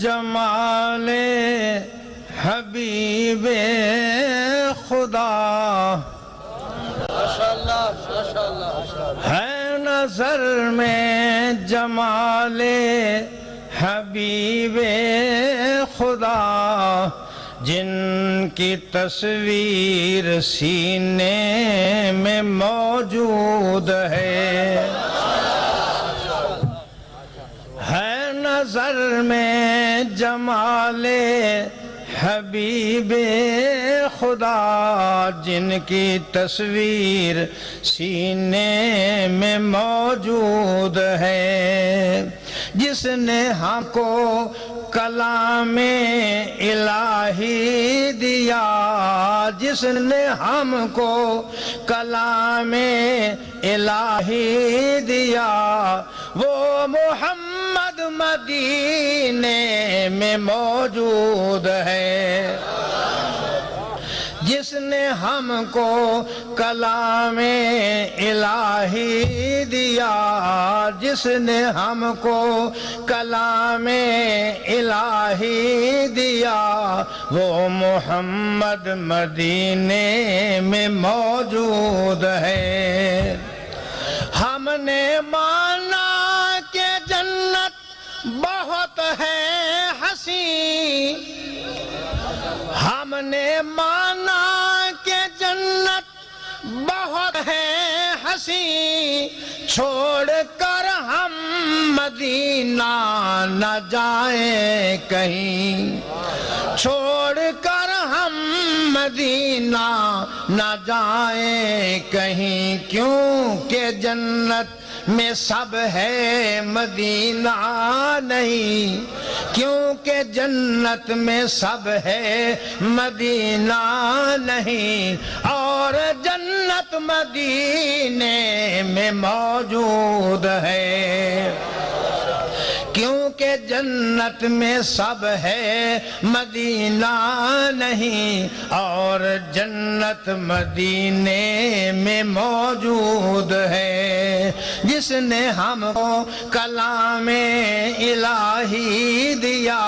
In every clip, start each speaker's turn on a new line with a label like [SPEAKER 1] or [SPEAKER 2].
[SPEAKER 1] جمال حبیب خدا ہے نظر میں جمال حبیب خدا جن کی تصویر سینے میں موجود ہے نظر میں جمال حبیب خدا جن کی تصویر سینے میں موجود ہے جس نے ہم کو کلام الہی دیا جس نے ہم کو کلام الہی دیا وہ محمد مدینے میں موجود ہے جس نے ہم کو کلام الہی دیا جس نے ہم کو کلام الہی دیا وہ محمد مدینے میں موجود ہے ہم نے مانا کہ جنت بہت ہے حسین ہم نے مانا کہ جنت بہت ہے حسین چھوڑ کر ہم مدینہ نہ جائیں کہیں چھوڑ کر ہم مدینہ نہ جائیں کہیں کیونکہ جنت میں سب ہے مدینہ نہیں کیونکہ جنت میں سب ہے مدینہ نہیں اور جنت مدینے میں موجود ہے کیونکہ جنت میں سب ہے مدینہ نہیں اور جنت مدینے میں موجود ہے جس نے ہم کو کلام الہی دیا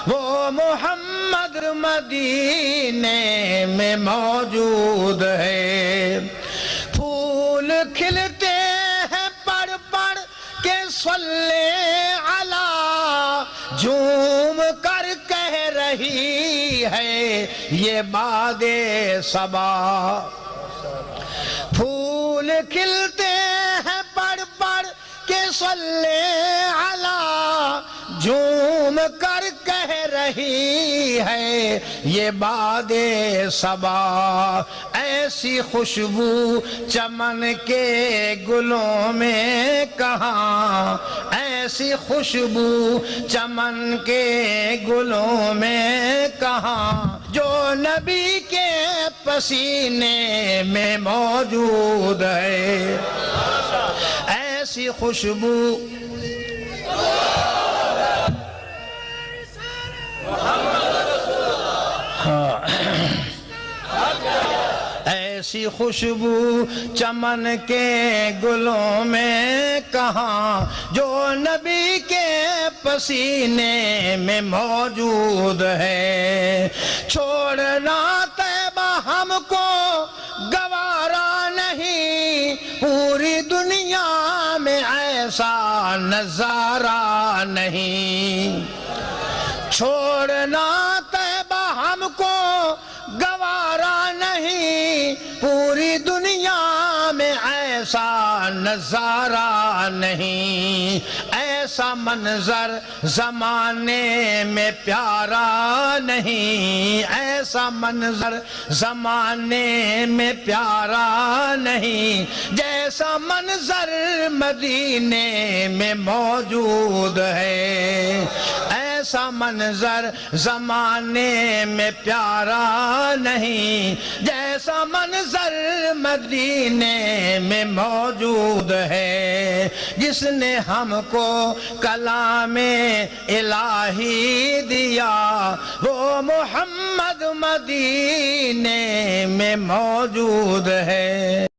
[SPEAKER 1] وہ محمد مدینے میں موجود ہے پھول کھلتے ہیں پڑھ پڑھ کے صلی جھوم کر کہہ رہی ہے یہ باد صبا پھول کھلتے ہیں پڑھ پڑھ کے صلی علی جھوم کر کہہ رہی ہے یہ باد صبا ایسی خوشبو چمن کے گلوں میں کہاں ایسی خوشبو چمن کے گلوں میں کہاں جو نبی کے پسینے میں موجود ہے ایسی خوشبو ایسی خوشبو چمن کے گلوں میں کہاں جو نبی کے پسینے میں موجود ہے چھوڑنا طیبہ ہم کو گوارا نہیں پوری دنیا میں ایسا نظارہ نہیں چھوڑنا طیبہ ہم کو گوارا نہیں پوری دنیا میں ایسا نظارہ نہیں ایسا منظر زمانے میں پیارا نہیں ایسا منظر زمانے میں پیارا نہیں جیسا منظر مدینے میں موجود ہے ایسا منظر زمانے میں پیارا نہیں جیسا منظر مدینے میں موجود ہے جس نے ہم کو کلام الہی دیا وہ محمد مدینے میں موجود ہے